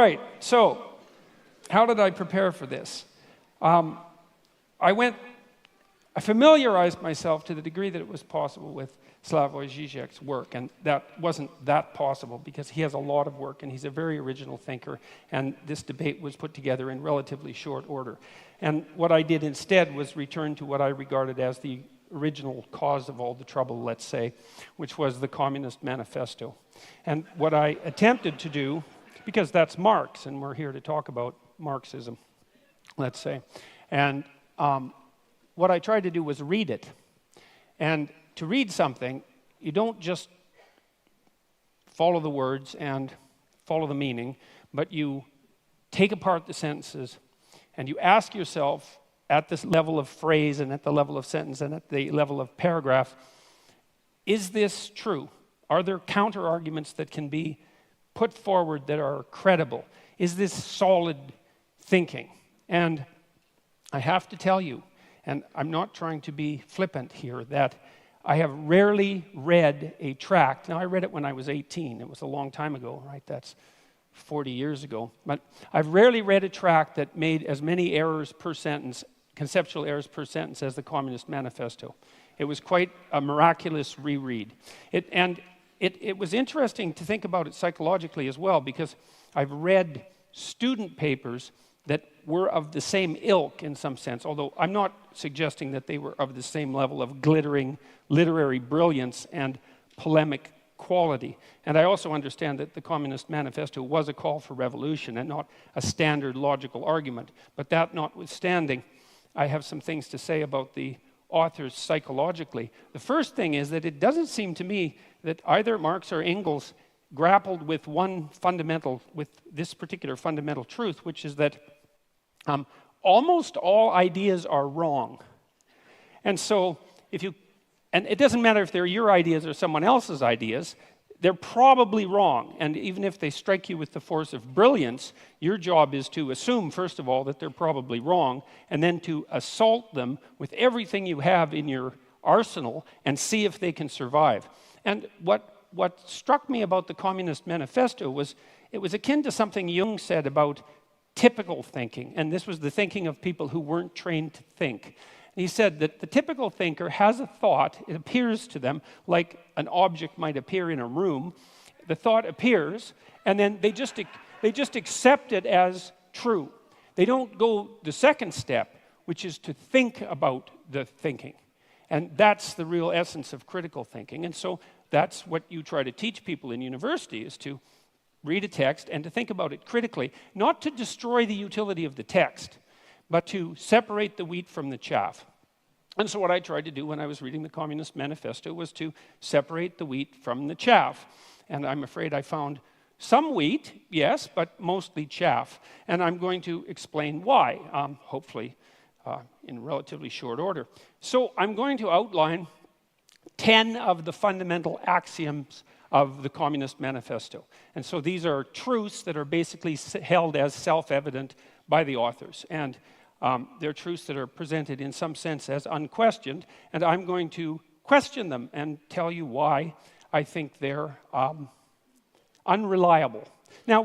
Right, so how did I prepare for this? I familiarized myself to the degree that it was possible with Slavoj Zizek's work, and that wasn't that possible because he has a lot of work and he's a very original thinker, and this debate was put together in relatively short order. And what I did instead was return to what I regarded as the original cause of all the trouble, let's say, which was the Communist Manifesto. And what I attempted to do, because that's Marx, and we're here to talk about Marxism, let's say, and what I tried to do was read it. And to read something, you don't just follow the words and follow the meaning, but you take apart the sentences and you ask yourself at this level of phrase and at the level of sentence and at the level of paragraph, is this true? Are there counter-arguments that can be put forward that are credible? Is this solid thinking? And I have to tell you, and I'm not trying to be flippant here, that I have rarely read a tract. Now, I read it when I was 18. It was a long time ago, right? That's 40 years ago. But I've rarely read a tract that made as many errors per sentence, conceptual errors per sentence, as the Communist Manifesto. It was quite a miraculous reread. It was interesting to think about it psychologically as well, because I've read student papers that were of the same ilk in some sense, although I'm not suggesting that they were of the same level of glittering literary brilliance and polemic quality. And I also understand that the Communist Manifesto was a call for revolution and not a standard logical argument. But that notwithstanding, I have some things to say about the authors psychologically. The first thing is that it doesn't seem to me that either Marx or Engels grappled with this particular fundamental truth, which is that almost all ideas are wrong. And so and it doesn't matter if they're your ideas or someone else's ideas, they're probably wrong. And even if they strike you with the force of brilliance, your job is to assume, first of all, that they're probably wrong, and then to assault them with everything you have in your arsenal and see if they can survive. And what struck me about the Communist Manifesto was it was akin to something Jung said about typical thinking, and this was the thinking of people who weren't trained to think. And he said that the typical thinker has a thought, it appears to them like an object might appear in a room. The thought appears, and then they just accept it as true. They don't go the second step, which is to think about the thinking. And that's the real essence of critical thinking. And so that's what you try to teach people in university, is to read a text and to think about it critically, not to destroy the utility of the text, but to separate the wheat from the chaff. And so what I tried to do when I was reading the Communist Manifesto was to separate the wheat from the chaff. And I'm afraid I found some wheat, yes, but mostly chaff. And I'm going to explain why, hopefully in relatively short order. So I'm going to outline 10 of the fundamental axioms of the Communist Manifesto. And so these are truths that are basically held as self-evident by the authors. And they're truths that are presented in some sense as unquestioned. And I'm going to question them and tell you why I think they're unreliable. Now,